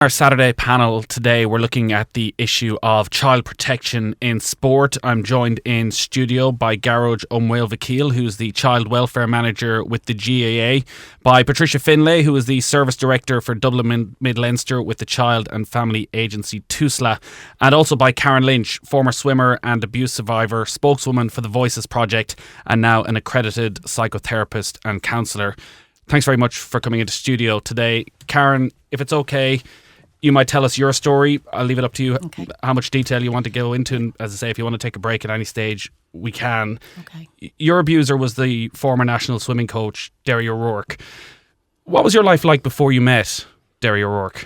Our Saturday panel today, we're looking at the issue of child protection in sport. I'm joined in studio by Garage O'Muel-Vakil, who's the Child Welfare Manager with the GAA, by Patricia Finlay, who is the Service Director for Dublin Mid-Leinster with the Child and Family Agency TUSLA, and also by Karen Lynch, former swimmer and abuse survivor, spokeswoman for the Voices Project, and now an accredited psychotherapist and counsellor. Thanks very much for coming into studio today. Karen, if it's okay, you might tell us your story. I'll leave it up to you how much detail you want to go into. And as I say, if you want to take a break at any stage, we can. Okay. Your abuser was the former national swimming coach, Derry O'Rourke. What was your life like before you met Derry O'Rourke?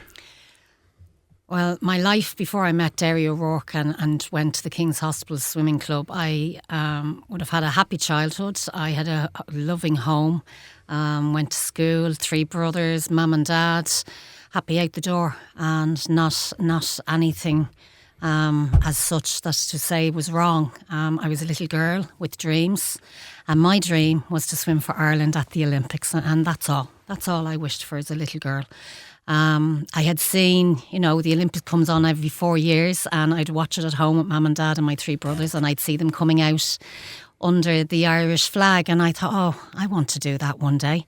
Well, my life before I met Derry O'Rourke and went to the King's Hospital Swimming Club, I would have had a happy childhood. I had a loving home, went to school, 3 brothers, mum and dad, happy out the door, and not anything as such that to say was wrong. I was a little girl with dreams, and my dream was to swim for Ireland at the Olympics, and that's all. That's all I wished for as a little girl. I had seen, the Olympics comes on every 4 years, and I'd watch it at home with mum and dad and my 3 brothers, and I'd see them coming out under the Irish flag, and I thought, I want to do that one day.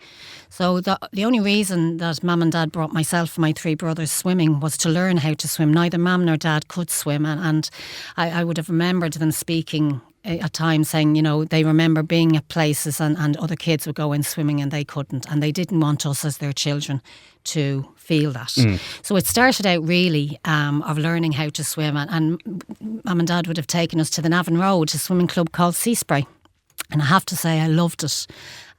So the only reason that mum and dad brought myself and my 3 brothers swimming was to learn how to swim. Neither mum nor dad could swim, and I would have remembered them speaking at times saying, they remember being at places and other kids would go in swimming and they couldn't, and they didn't want us as their children to feel that. So it started out really of learning how to swim, and mum and dad would have taken us to the Navan Road, a swimming club called Seaspray, and I have to say I loved it.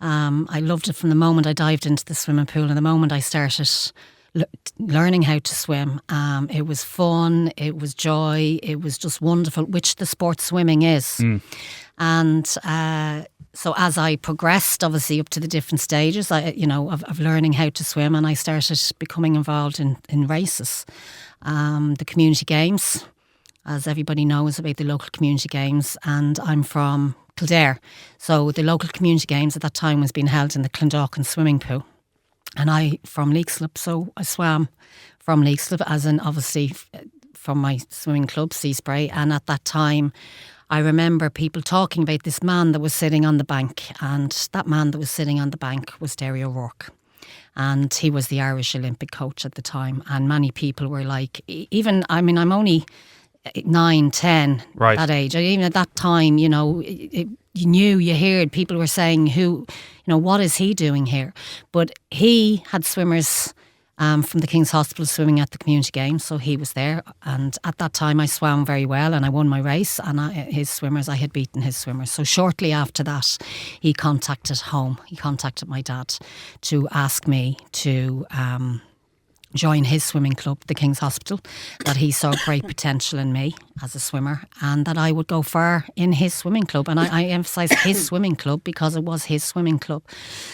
I loved it from the moment I dived into the swimming pool and the moment I started learning how to swim. It was fun, it was joy, it was just wonderful, which the sport swimming is. And so as I progressed, obviously up to the different stages, of learning how to swim, and I started becoming involved in races. The community games, as everybody knows about the local community games, and I'm from Kildare. So the local community games at that time was being held in the Clondalkin swimming pool. And I from Leach, so I swam from Leach, as in obviously from my swimming club, Seaspray. And at that time, I remember people talking about this man that was sitting on the bank, and that man that was sitting on the bank was Derry O'Rourke. And he was the Irish Olympic coach at the time. And many people were like, I'm only 9, 10, right, that age. Even at that time, you heard people were saying, what is he doing here? But he had swimmers from the King's Hospital swimming at the community games, so he was there. And at that time I swam very well and I won my race, and I had beaten his swimmers. So shortly after that he contacted my dad to ask me to join his swimming club, the King's Hospital, that he saw great potential in me as a swimmer and that I would go far in his swimming club. And I emphasise his swimming club because it was his swimming club.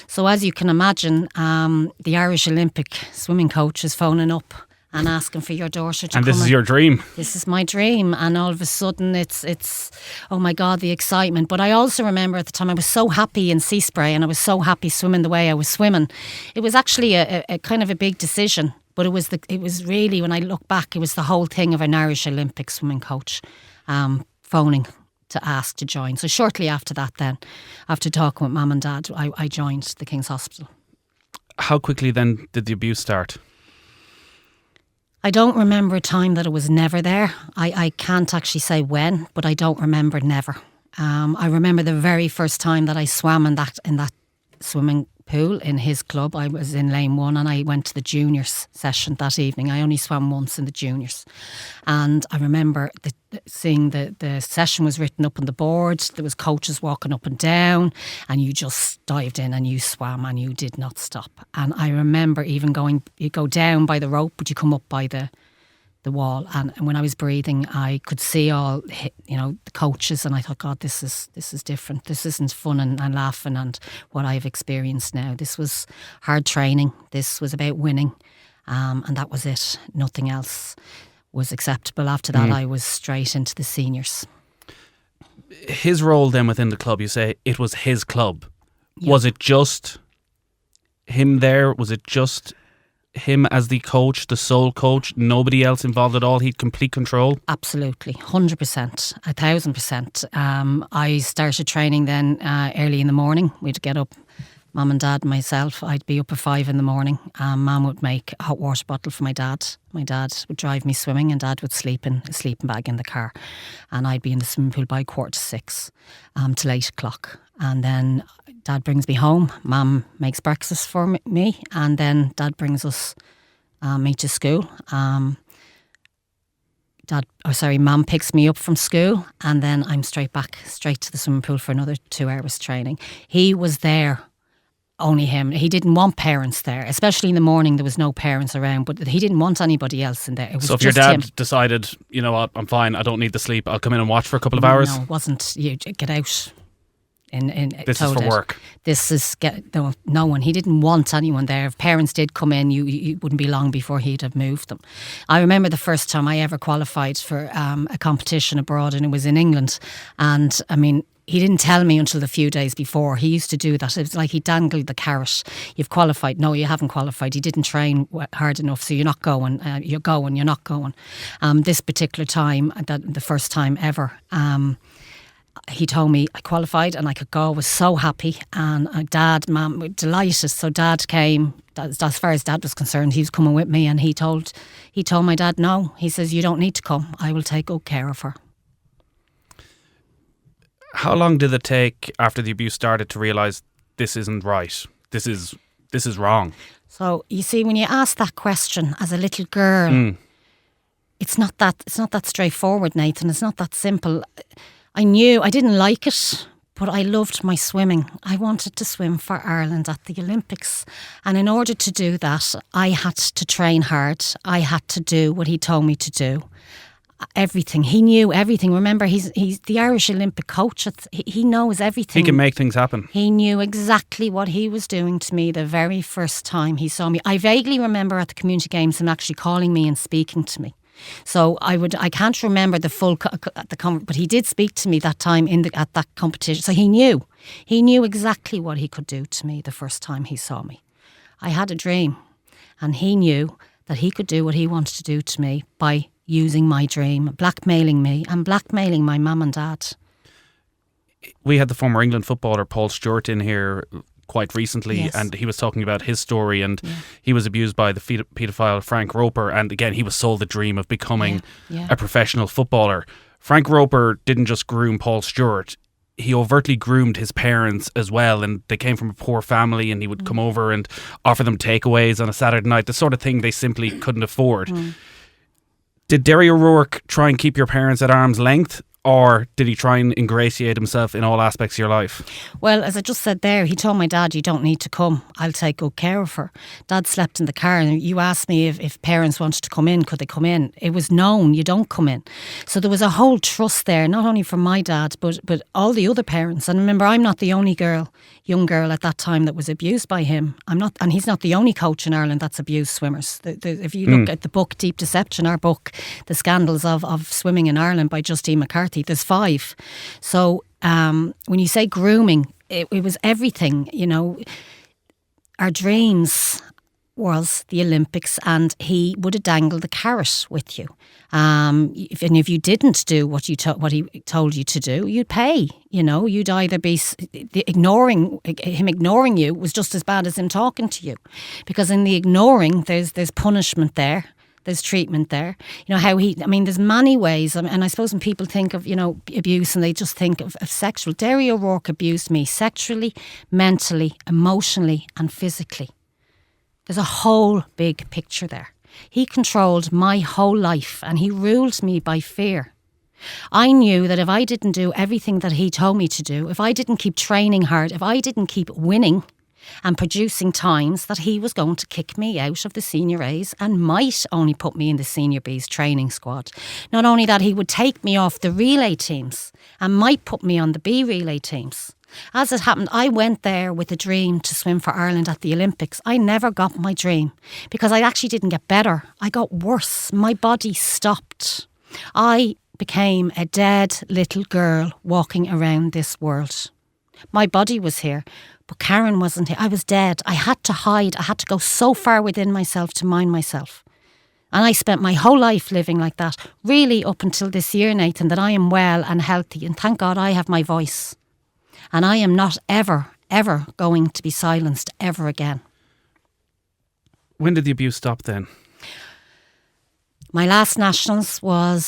So as you can imagine, the Irish Olympic swimming coach is phoning up and asking for your daughter to come. And this is your dream. This is my dream. And all of a sudden it's oh my God, the excitement. But I also remember at the time I was so happy in Seaspray and I was so happy swimming the way I was swimming. It was actually a kind of a big decision. But it was really, when I look back, it was the whole thing of an Irish Olympic swimming coach phoning to ask to join. So shortly after that then, after talking with mum and dad, I joined the King's Hospital. How quickly then did the abuse start? I don't remember a time that it was never there. I can't actually say when, but I don't remember never. I remember the very first time that I swam in that swimming pool in his club. I was in lane 1 and I went to the juniors session that evening. I only swam once in the juniors, and I remember seeing the session was written up on the board. There was coaches walking up and down, and you just dived in and you swam and you did not stop. And I remember even you go down by the rope, but you come up by the wall, and when I was breathing I could see all the coaches, and I thought, God, this is different. This isn't fun and laughing and what I've experienced now. This was hard training. This was about winning, and that was it. Nothing else was acceptable. After that I was straight into the seniors. His role then within the club, you say it was his club. Yeah. Was it just him there? Was it just him as the coach, the sole coach, nobody else involved at all? He'd complete control? Absolutely, 100%, 1,000%. I started training then early in the morning. We'd get up, Mum and Dad and myself. I'd be up at 5 in the morning. Mum would make a hot water bottle for my dad. My dad would drive me swimming and Dad would sleep in a sleeping bag in the car. And I'd be in the swimming pool by 5:45 till 8 o'clock. And then Dad brings me home. Mum makes breakfast for me. And then Dad brings me to school. Mum picks me up from school. And then I'm straight to the swimming pool for another 2 hours training. He was there. Only him. He didn't want parents there, especially in the morning. There was no parents around, but he didn't want anybody else in there. It was so if just your dad him. decided, you know what, I'm fine, I don't need the sleep, I'll come in and watch for a couple of hours? No, it wasn't. You get out. This is for work. This is no one. He didn't want anyone there. If parents did come in, you wouldn't be long before he'd have moved them. I remember the first time I ever qualified for a competition abroad, and it was in England. And I mean, he didn't tell me until a few days before. He used to do that. It was like he dangled the carrot. You've qualified. No, you haven't qualified. You didn't train hard enough, so you're not going. You're going. You're not going. This particular time, the first time ever, he told me I qualified and I could go. I was so happy. And Dad, Mum were delighted. So Dad came. As far as Dad was concerned, he was coming with me. And he told my dad, no. He says, you don't need to come. I will take good care of her. How long did it take after the abuse started to realise this isn't right? This is wrong. So you see, when you ask that question as a little girl, it's not that straightforward, Nathan. It's not that simple. I knew I didn't like it, but I loved my swimming. I wanted to swim for Ireland at the Olympics, and in order to do that, I had to train hard. I had to do what he told me to do. Everything. He knew everything. Remember, he's the Irish Olympic coach. He knows everything. He can make things happen. He knew exactly what he was doing to me the very first time he saw me. I vaguely remember at the community games him actually calling me and speaking to me. So I can't remember the full but he did speak to me that time at that competition. So he knew exactly what he could do to me the first time he saw me. I had a dream, and he knew that he could do what he wanted to do to me by using my dream, blackmailing me and blackmailing my mum and dad. We had the former England footballer Paul Stewart in here quite recently, yes. And he was talking about his story, and he was abused by the paedophile Frank Roper, and again he was sold the dream of becoming a professional footballer. Frank Roper didn't just groom Paul Stewart, he overtly groomed his parents as well, and they came from a poor family, and he would come over and offer them takeaways on a Saturday night, the sort of thing they simply couldn't afford. Did Derry O'Rourke try and keep your parents at arm's length, or did he try and ingratiate himself in all aspects of your life? Well, as I just said there, he told my dad, you don't need to come. I'll take good care of her. Dad slept in the car, and you asked me if parents wanted to come in, could they come in? It was known you don't come in. So there was a whole trust there, not only from my dad, but all the other parents. And remember, I'm not the only young girl at that time that was abused by him. And he's not the only coach in Ireland that's abused swimmers. If you look at the book Deep Deception, our book, The Scandals of Swimming in Ireland by Justine McCarthy, there's 5. So when you say grooming, it was everything. You know, our dreams was the Olympics, and he would have dangled the carrot with you. If you didn't do what he told you to do, you'd pay. You know, you'd either be ignoring you was just as bad as him talking to you, because in the ignoring, there's punishment there. There's treatment there. You know, there's many ways. And I suppose when people think of, abuse, and they just think of sexual. Derry O'Rourke abused me sexually, mentally, emotionally and physically. There's a whole big picture there. He controlled my whole life, and he ruled me by fear. I knew that if I didn't do everything that he told me to do, if I didn't keep training hard, if I didn't keep winning and producing times, that he was going to kick me out of the senior A's and might only put me in the senior B's training squad. Not only that, he would take me off the relay teams and might put me on the B relay teams. As it happened, I went there with a dream to swim for Ireland at the Olympics. I never got my dream because I actually didn't get better. I got worse. My body stopped. I became a dead little girl walking around this world. My body was here, But Karen wasn't here. I was dead. I had to hide. I had to go so far within myself to mind myself. And I spent my whole life living like that, really up until this year, Nathan, that I am well and healthy. And thank God I have my voice. And I am not ever, ever going to be silenced ever again. When did the abuse stop then? My last nationals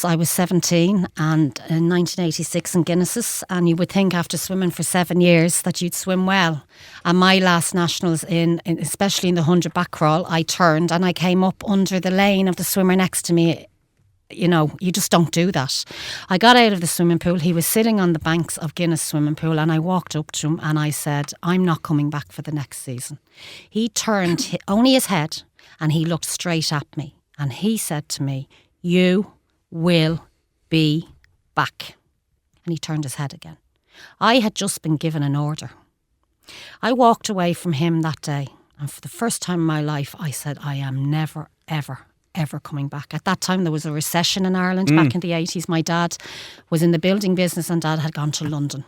I was 17 and in 1986 in Guinness's, and you would think after swimming for 7 years that you'd swim well. And my last nationals especially in the 100 back crawl, I turned and I came up under the lane of the swimmer next to me. You know, you just don't do that. I got out of the swimming pool. He was sitting on the banks of Guinness swimming pool, and I walked up to him and I said, I'm not coming back for the next season. He turned only his head and he looked straight at me. And he said to me, you will be back. And he turned his head again. I had just been given an order. I walked away from him that day. And for the first time in my life, I said, I am never, ever, ever coming back. At that time, there was a recession in Ireland back in the 80s. My dad was in the building business and Dad had gone to London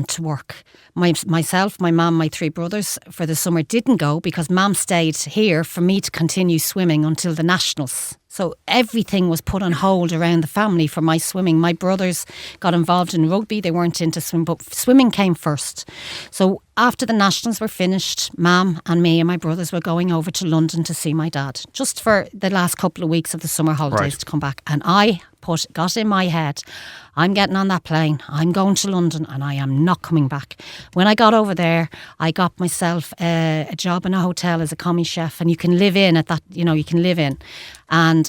to work. Myself, my mum, my 3 brothers for the summer didn't go because Mum stayed here for me to continue swimming until the nationals. So everything was put on hold around the family for my swimming. My brothers got involved in rugby. They weren't into swim, but swimming came first. So after the nationals were finished, Mum and me and my brothers were going over to London to see my dad, just for the last couple of weeks of the summer holidays to come back. And I got in my head, I'm getting on that plane, I'm going to London and I am not coming back. When I got over there, I got myself a job in a hotel as a commie chef, and you can live in at that, you can live in. And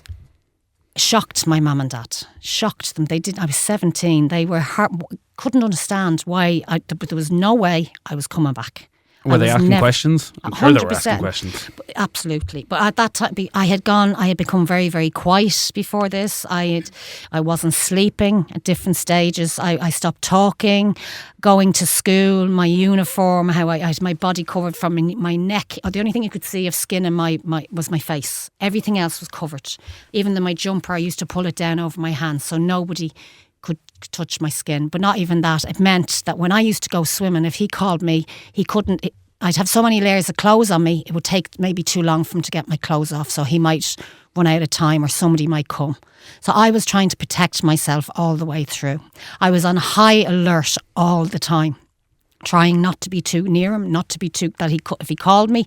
shocked my mum and dad, shocked them. I was 17. They were couldn't understand why, but there was no way I was coming back. Were they asking questions? I'm sure they were asking questions. Absolutely. But at that time, I had become very, very quiet before this. I wasn't sleeping at different stages. I stopped talking, going to school, my uniform, how I had my body covered from my neck. The only thing you could see of skin in was my face. Everything else was covered. Even my jumper, I used to pull it down over my hands so nobody could touch my skin. But not even that. It meant that when I used to go swimming, if he called me, he couldn't. I'd have so many layers of clothes on me, it would take maybe too long for him to get my clothes off. So he might run out of time or somebody might come. So I was trying to protect myself all the way through. I was on high alert all the time, trying not to be too near him, not to be too, if he called me,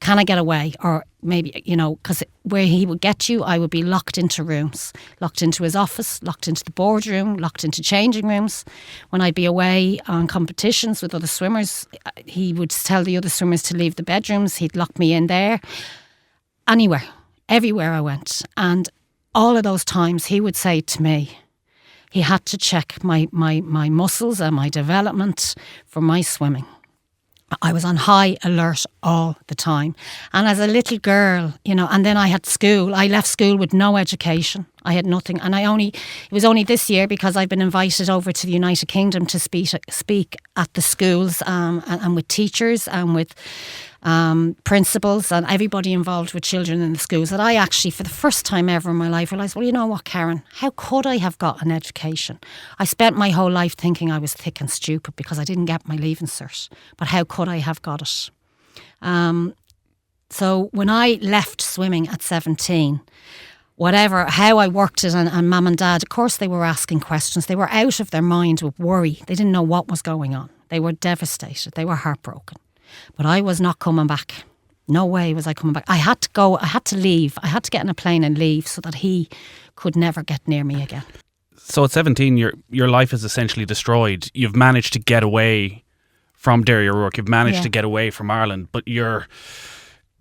can I get away? Or maybe, because where he would get you, I would be locked into rooms, locked into his office, locked into the boardroom, locked into changing rooms. When I'd be away on competitions with other swimmers, he would tell the other swimmers to leave the bedrooms. He'd lock me in there. Anywhere, everywhere I went. And all of those times he would say to me, he had to check my muscles and my development for my swimming. I was on high alert all the time. And as a little girl, and then I had school. I left school with no education. I had nothing. And it was only this year because I've been invited over to the United Kingdom to speak at the schools and with teachers and with principals and everybody involved with children in the schools, that I actually, for the first time ever in my life, realised, well, you know what, Karen, how could I have got an education? I spent my whole life thinking I was thick and stupid because I didn't get my leaving cert, but how could I have got it? So when I left swimming at 17, how I worked it, and Mum and Dad, of course they were asking questions. They were out of their mind with worry. They didn't know what was going on. They were devastated. They were heartbroken. But I was not coming back. No way was I coming back. I had to go. I had to leave. I had to get in a plane and leave so that he could never get near me again. So at 17, your life is essentially destroyed. You've managed to get away from Derry O'Rourke. You've managed to get away from Ireland, but you're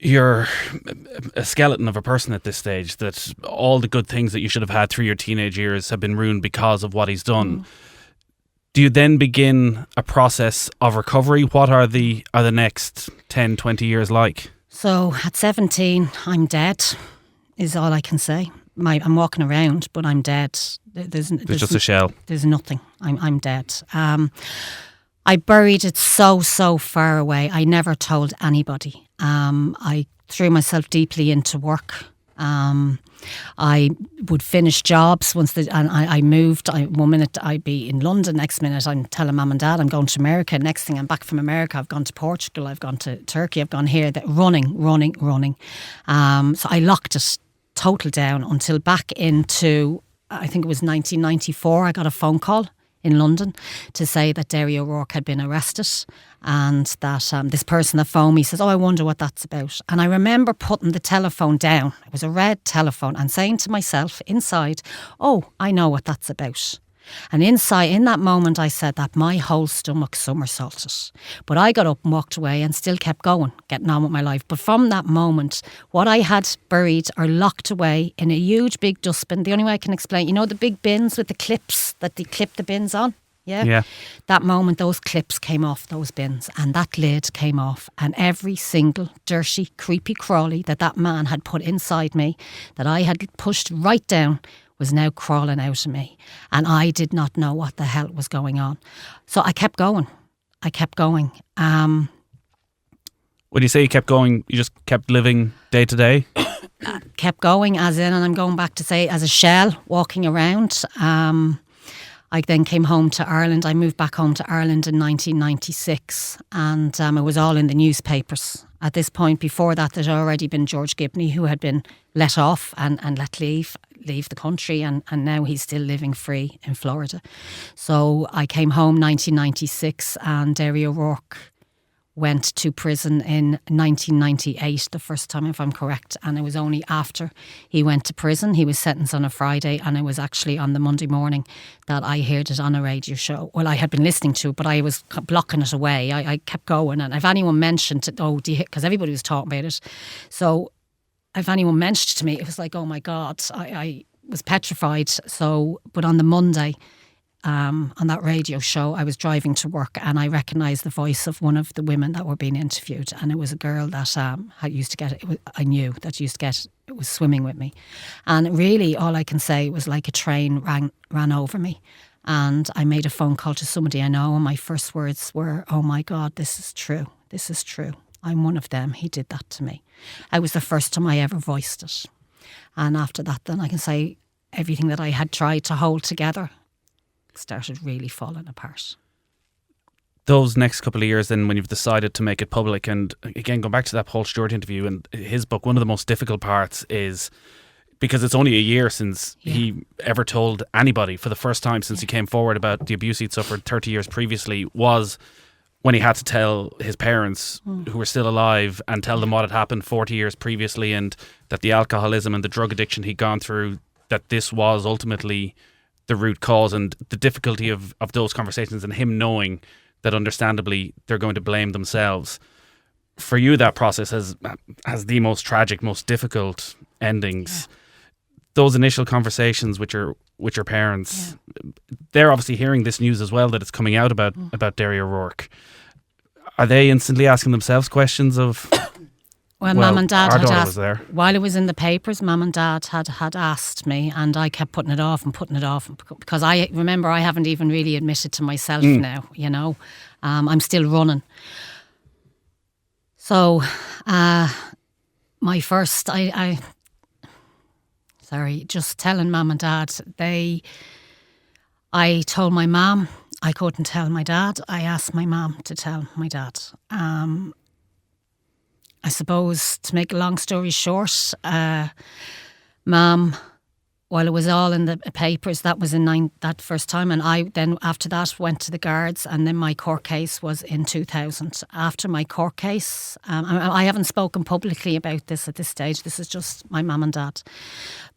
a skeleton of a person at this stage, that all the good things that you should have had through your teenage years have been ruined because of what he's done. Do you then begin a process of recovery? What are the next 10, 20 years like? So at 17, I'm dead, is all I can say. I'm walking around, but I'm dead. There's just a shell. There's nothing. I'm dead. I buried it so far away. I never told anybody. I threw myself deeply into work. I would finish jobs and I moved. One minute I'd be in London, next minute I'm telling mum and dad I'm going to America. Next thing I'm back from America. I've gone to Portugal, I've gone to Turkey, I've gone here. Running. So I locked it total down until back into, I think it was 1994. I got a phone call in London to say that Derry O'Rourke had been arrested, and that this person that phoned me says, "Oh, I wonder what that's about." And I remember putting the telephone down. It was a red telephone, and saying to myself inside, "Oh, I know what that's about." And inside, in that moment, I said that my whole stomach somersaulted. But I got up and walked away and still kept going, getting on with my life. But from that moment, what I had buried or locked away in a huge big dustbin, the only way I can explain, you know the big bins with the clips that they clip the bins on? Yeah. That moment, those clips came off those bins and that lid came off, and every single dirty, creepy crawly that man had put inside me, that I had pushed right down, was now crawling out of me, and I did not know what the hell was going on. So I kept going. When you say you kept going, you just kept living day to day? Kept going, as in, and I'm going back to say, as a shell, walking around. I then came home to Ireland. I moved back home to Ireland in 1996, and it was all in the newspapers. At this point, before that, there'd already been George Gibney, who had been let off and let leave the country, and now he's still living free in Florida. So I came home 1996, and Derry O'Rourke went to prison in 1998, the first time, if I'm correct, and it was only after he went to prison. He was sentenced on a Friday, and it was actually on the Monday morning that I heard it on a radio show. Well, I had been listening to it, but I was blocking it away. I kept going, and if anyone mentioned it, because everybody was talking about it, so if anyone mentioned it to me, it was like, oh my God, I was petrified. So, but on the Monday, on that radio show, I was driving to work, and I recognised the voice of one of the women that were being interviewed, and it was a girl that I knew that used to get it was swimming with me, and really all I can say was like a train ran over me, and I made a phone call to somebody I know, and my first words were, "Oh my God, this is true. I'm one of them. He did that to me." It was the first time I ever voiced it, and after that, then I can say everything that I had tried to hold together started really falling apart. Those next couple of years then, when you've decided to make it public, and again, going back to that Paul Stewart interview and his book, one of the most difficult parts is, because it's only a year since he ever told anybody for the first time since he came forward about the abuse he'd suffered 30 years previously, was when he had to tell his parents who were still alive and tell them what had happened 40 years previously, and that the alcoholism and the drug addiction he'd gone through, that this was ultimately the root cause, and the difficulty of those conversations, and him knowing that understandably they're going to blame themselves. For you, that process has the most tragic, most difficult endings. Yeah. Those initial conversations with your parents, they're obviously hearing this news as well, that it's coming out about Derry O'Rourke. Are they instantly asking themselves questions of... Well, Mum and Dad had asked, while it was in the papers, Mum and Dad had asked me, and I kept putting it off, because I remember I haven't even really admitted to myself now, you know. I'm still running. So, my first, just telling Mum and Dad, I told my mum, I couldn't tell my dad. I asked my mum to tell my dad. I suppose, to make a long story short, Mum, while it was all in the papers, that was that first time, and I then after that went to the guards, and then my court case was in 2000. After my court case, I haven't spoken publicly about this at this stage. This is just my mum and dad,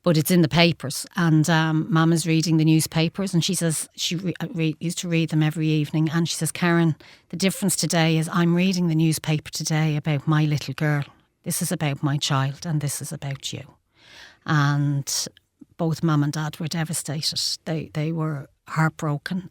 but it's in the papers, and Mum is reading the newspapers, and she says she used to read them every evening, and she says, "Karen, the difference today is I'm reading the newspaper today about my little girl. This is about my child, and this is about you." And both Mum and Dad were devastated. They were heartbroken.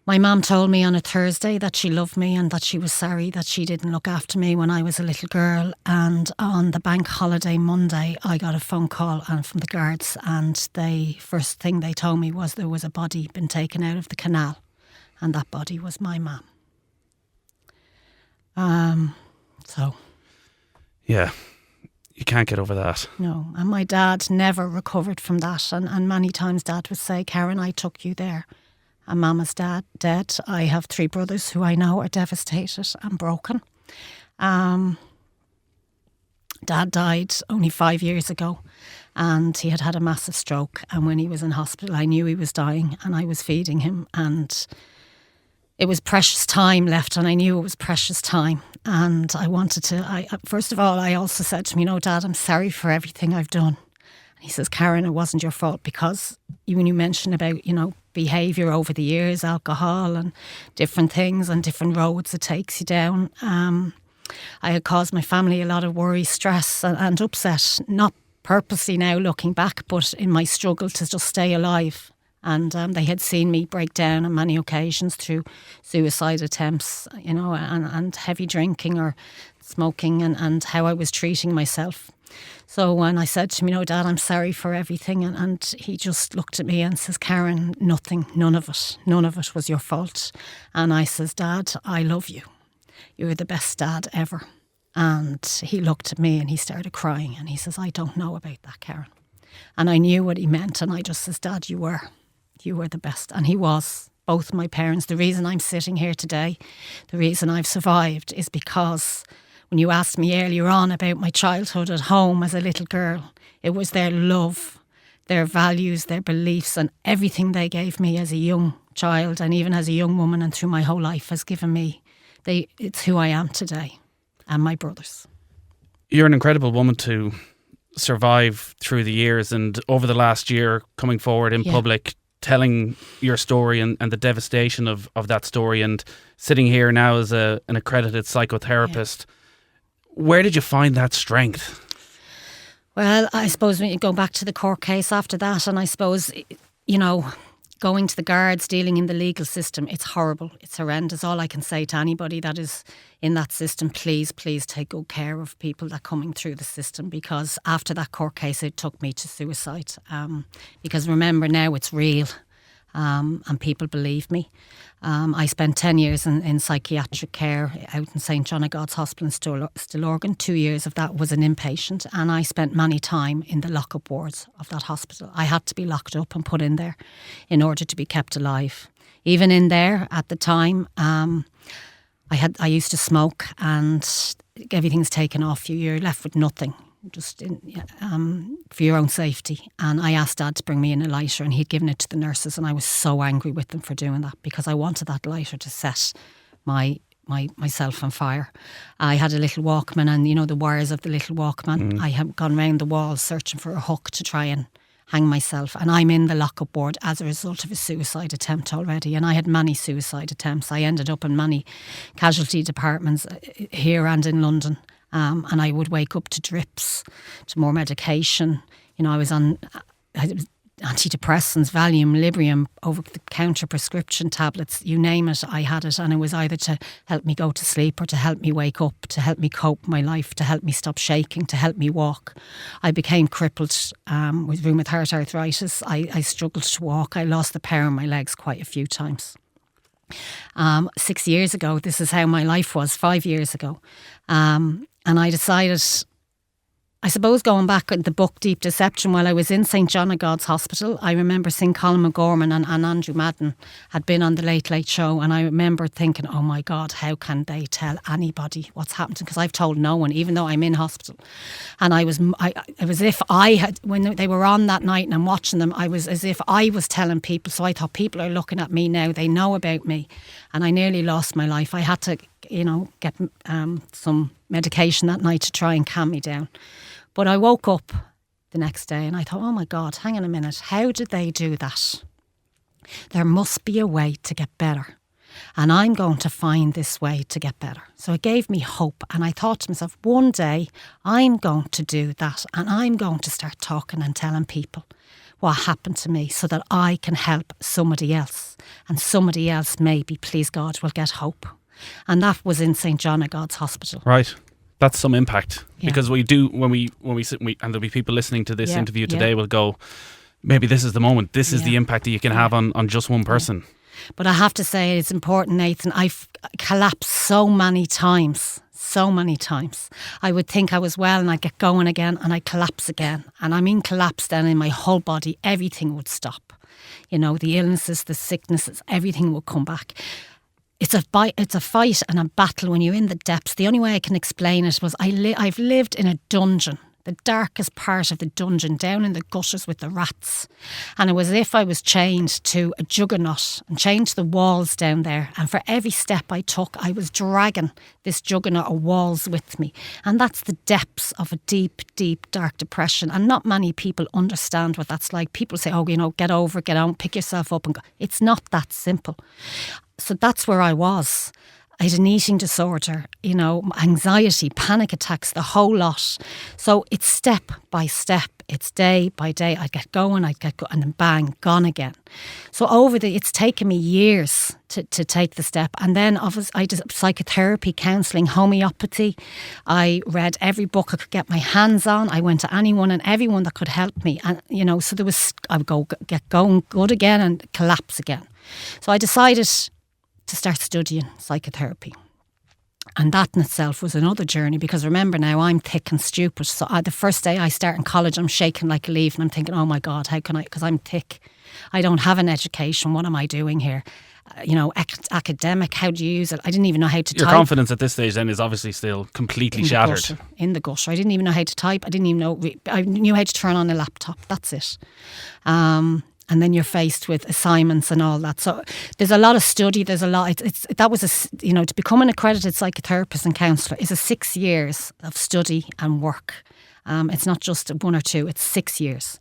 My mum told me on a Thursday that she loved me and that she was sorry that she didn't look after me when I was a little girl. And on the bank holiday Monday, I got a phone call from the guards, and the first thing they told me was there was a body been taken out of the canal, and that body was my mum. Yeah. You can't get over that. No, and my dad never recovered from that. And many times Dad would say, Karen, I took you there. And Mama's dad dead. I have 3 brothers who I know are devastated and broken. Dad died only 5 years ago, and he had a massive stroke. And when he was in hospital, I knew he was dying, and I was feeding him. And it was precious time left, and I knew it was precious time. And I wanted to, first of all, I also said to him, Dad, I'm sorry for everything I've done. And he says, Karen, it wasn't your fault, because when you mention about, behaviour over the years, alcohol and different things and different roads it takes you down, I had caused my family a lot of worry, stress and upset, not purposely now looking back, but in my struggle to just stay alive. And they had seen me break down on many occasions through suicide attempts, and heavy drinking or smoking, and how I was treating myself. So when I said to him, Dad, I'm sorry for everything, and he just looked at me and says, Karen, none of it was your fault. And I says, Dad, I love you. You're the best dad ever. And he looked at me and he started crying, and he says, I don't know about that, Karen. And I knew what he meant, and I just says, Dad, you were the best. And he was. Both my parents. The reason I'm sitting here today, the reason I've survived, is because when you asked me earlier on about my childhood at home as a little girl, it was their love, their values, their beliefs, and everything they gave me as a young child, and even as a young woman and through my whole life, has given me, it's who I am today, and my brothers. You're an incredible woman to survive through the years, and over the last year, coming forward in public, telling your story and the devastation of that story, and sitting here now as an accredited psychotherapist. Yeah. Where did you find that strength? Well, I suppose when you go back to the court case after that, and I suppose, going to the guards, dealing in the legal system, it's horrible. It's horrendous. All I can say to anybody that is in that system, please take good care of people that are coming through the system, because after that court case, it took me to suicide. Because remember, now it's real. And people believe me. I spent 10 years in psychiatric care out in St John of God's Hospital in Stillorgan. 2 years of that was an inpatient, and I spent many time in the lock-up wards of that hospital. I had to be locked up and put in there in order to be kept alive. Even in there at the time, I used to smoke, and everything's taken off you. You're left with nothing. Just for your own safety. And I asked Dad to bring me in a lighter, and he'd given it to the nurses, and I was so angry with them for doing that, because I wanted that lighter to set myself on fire. I had a little Walkman, and the wires of the little Walkman, I had gone round the wall searching for a hook to try and hang myself, and I'm in the lock-up ward as a result of a suicide attempt already. And I had many suicide attempts. I ended up in many casualty departments here and in London. And I would wake up to drips, to more medication. I was on antidepressants, Valium, Librium, over-the-counter prescription tablets, you name it, I had it. And it was either to help me go to sleep or to help me wake up, to help me cope my life, to help me stop shaking, to help me walk. I became crippled with rheumatoid heart arthritis. I struggled to walk. I lost the power in my legs quite a few times. 6 years ago, this is how my life was, 5 years ago. And I decided, I suppose going back at the book Deep Deception, while I was in St John of God's Hospital, I remember seeing Colin McGorman and Andrew Madden had been on the Late Late Show, and I remember thinking, oh my God, how can they tell anybody what's happened? Because I've told no one, even though I'm in hospital. And it was as if I had, when they were on that night and I'm watching them, I was as if I was telling people. So I thought, people are looking at me now, they know about me. And I nearly lost my life. I had to, get some medication that night to try and calm me down. But I woke up the next day and I thought, oh my God, hang on a minute. How did they do that? There must be a way to get better. And I'm going to find this way to get better. So it gave me hope. And I thought to myself, one day I'm going to do that. And I'm going to start talking and telling people what happened to me so that I can help somebody else. And somebody else maybe, please God, will get hope. And that was in St John of God's Hospital. Right. That's some impact. Yeah. Because we do, when we sit, and there'll be people listening to this interview today will go, maybe this is the moment. This is the impact that you can have on just one person. But I have to say it's important, Nathan. I've collapsed so many times. So many times. I would think I was well and I'd get going again and I'd collapse again. And I mean collapse then in my whole body. Everything would stop. You know, the illnesses, the sicknesses, everything would come back. It's a fight and a battle when you're in the depths. The only way I can explain it was I've lived in a dungeon, the darkest part of the dungeon, down in the gutters with the rats. And it was as if I was chained to a juggernaut and chained to the walls down there. And for every step I took, I was dragging this juggernaut of walls with me. And that's the depths of a deep, deep, dark depression. And not many people understand what that's like. People say, oh, you know, get over it, get on, pick yourself up and go. It's not that simple. So that's where I was. I had an eating disorder, you know, anxiety, panic attacks, the whole lot. So it's step by step. It's day by day. I'd get going, and then bang, gone again. So it's taken me years to take the step. And then I did psychotherapy, counselling, homeopathy. I read every book I could get my hands on. I went to anyone and everyone that could help me. And, you know, so I would get going good again and collapse again. So I decided to start studying psychotherapy. And that in itself was another journey, because remember now, I'm thick and stupid. So the first day I start in college, I'm shaking like a leaf and I'm thinking, oh my God, how can I, because I'm thick. I don't have an education. What am I doing here? You know, academic, how do you use it? I didn't even know how to type. Your confidence at this stage then is obviously still completely shattered. In the gutter. I didn't even know how to type. I knew how to turn on a laptop. That's it. And then you're faced with assignments and all that. So there's a lot of study. There's a lot. To become an accredited psychotherapist and counsellor is 6 years of study and work. It's not just 1 or 2. It's 6 years.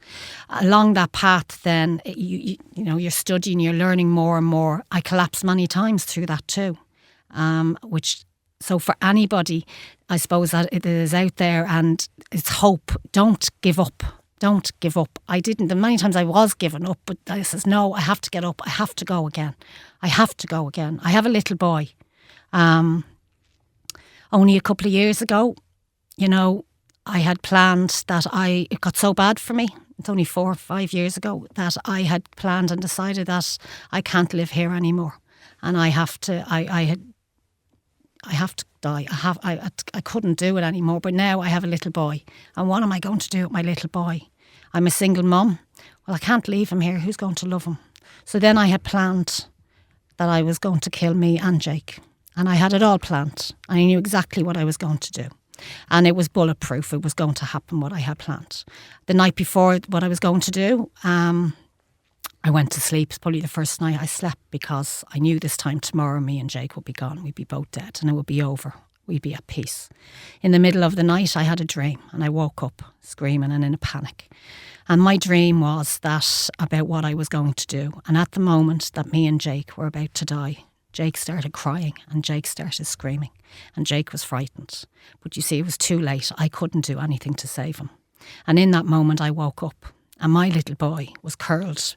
Along that path, then you're studying, you're learning more and more. I collapsed many times through that too, So for anybody, I suppose that it is out there and it's hope. Don't give up. Don't give up. I didn't. The many times I was giving up, but I says, no, I have to get up. I have to go again. I have to go again. I have a little boy. Only a couple of years ago, you know, I had planned that it got so bad for me. It's only 4 or 5 years ago that I had planned and decided that I can't live here anymore. And I have to die. I couldn't do it anymore. But now I have a little boy. And what am I going to do with my little boy? I'm a single mum. Well, I can't leave him here. Who's going to love him? So then I had planned that I was going to kill me and Jake. And I had it all planned. I knew exactly what I was going to do. And it was bulletproof. It was going to happen what I had planned. The night before what I was going to do, I went to sleep. It's probably the first night I slept, because I knew this time tomorrow me and Jake would be gone. We'd be both dead and it would be over. We'd be at peace. In the middle of the night, I had a dream and I woke up screaming and in a panic. And my dream was that about what I was going to do. And at the moment that me and Jake were about to die, Jake started crying and Jake started screaming and Jake was frightened. But you see, it was too late. I couldn't do anything to save him. And in that moment, I woke up and my little boy was curled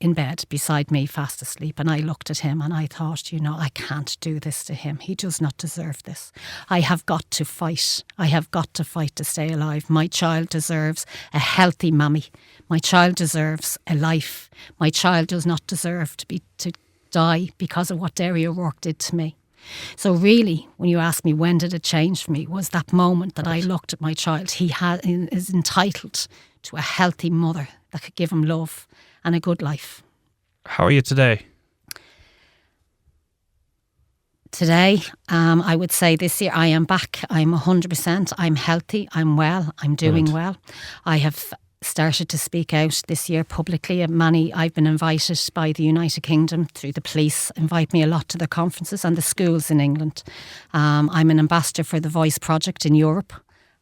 in bed beside me, fast asleep, and I looked at him and I thought, you know, I can't do this to him. He does not deserve this. I have got to fight. I have got to fight to stay alive. My child deserves a healthy mummy. My child deserves a life. My child does not deserve to die because of what Derry O'Rourke did to me. So really, when you ask me when did it change for me, was that moment that I looked at my child. He is entitled to a healthy mother that could give him love and a good life. How are you today? Today, I would say this year I am back. I'm 100%. I'm healthy. I'm well. I'm doing well. I have started to speak out this year publicly. I've been invited by the United Kingdom through the police, invite me a lot to their conferences and the schools in England. I'm an ambassador for the Voice Project in Europe.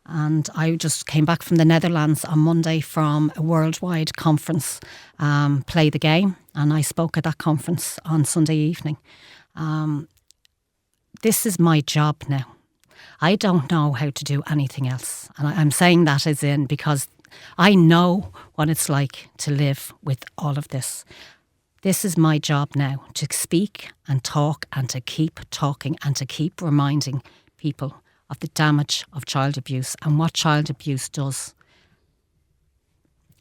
And I just came back from the Netherlands on Monday from a worldwide conference, Play the Game, and I spoke at that conference on Sunday evening. This is my job now. I don't know how to do anything else. And I'm saying that as in because I know what it's like to live with all of this. This is my job now, to speak and talk and to keep talking and to keep reminding people of the damage of child abuse and what child abuse does.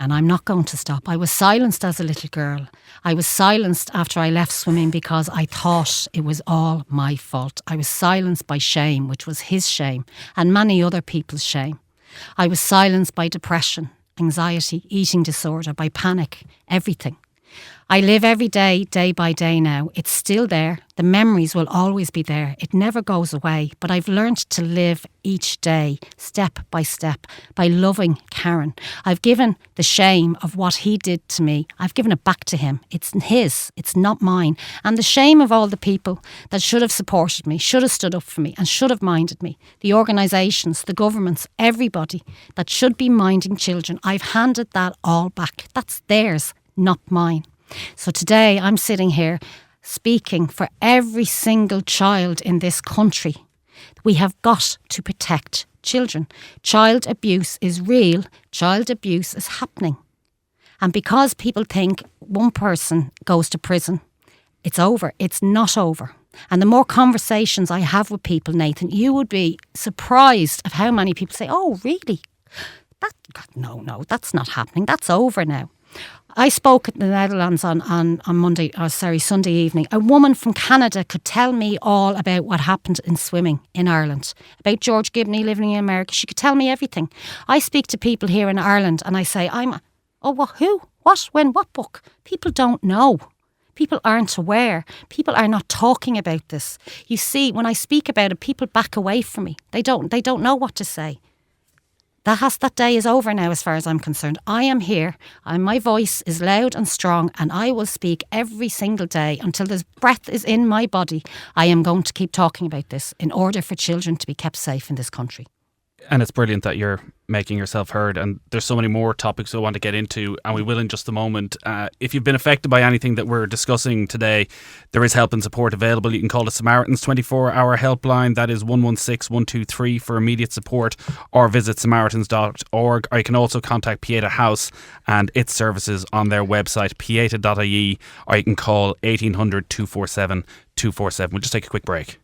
And I'm not going to stop. I was silenced as a little girl. I was silenced after I left swimming because I thought it was all my fault. I was silenced by shame, which was his shame, and many other people's shame. I was silenced by depression, anxiety, eating disorder, by panic, everything. I live every day, day by day now. It's still there. The memories will always be there. It never goes away. But I've learned to live each day, step by step, by loving Karen. I've given the shame of what he did to me. I've given it back to him. It's his. It's not mine. And the shame of all the people that should have supported me, should have stood up for me and should have minded me. The organisations, the governments, everybody that should be minding children. I've handed that all back. That's theirs, not mine. So today I'm sitting here speaking for every single child in this country. We have got to protect children. Child abuse is real. Child abuse is happening. And because people think one person goes to prison, it's over. It's not over. And the more conversations I have with people, Nathan, you would be surprised of how many people say, oh, really? No, that's not happening. That's over now. I spoke at the Netherlands on Sunday evening. A woman from Canada could tell me all about what happened in swimming in Ireland, about George Gibney living in America. She could tell me everything. I speak to people here in Ireland and I say, who? What? When? What book? People don't know. People aren't aware. People are not talking about this. You see, when I speak about it, people back away from me. They don't know what to say. That day is over now as far as I'm concerned. I am here and my voice is loud and strong and I will speak every single day until there's breath is in my body. I am going to keep talking about this in order for children to be kept safe in this country. And it's brilliant that you're making yourself heard, and there's so many more topics I want to get into, and we will in just a moment. If you've been affected by anything that we're discussing today, there is help and support available. You can call the Samaritans 24-hour helpline, that is 116 123 for immediate support, or visit samaritans.org, or you can also contact Pieta House and its services on their website pieta.ie, or you can call 1800 247 247. We'll just take a quick break.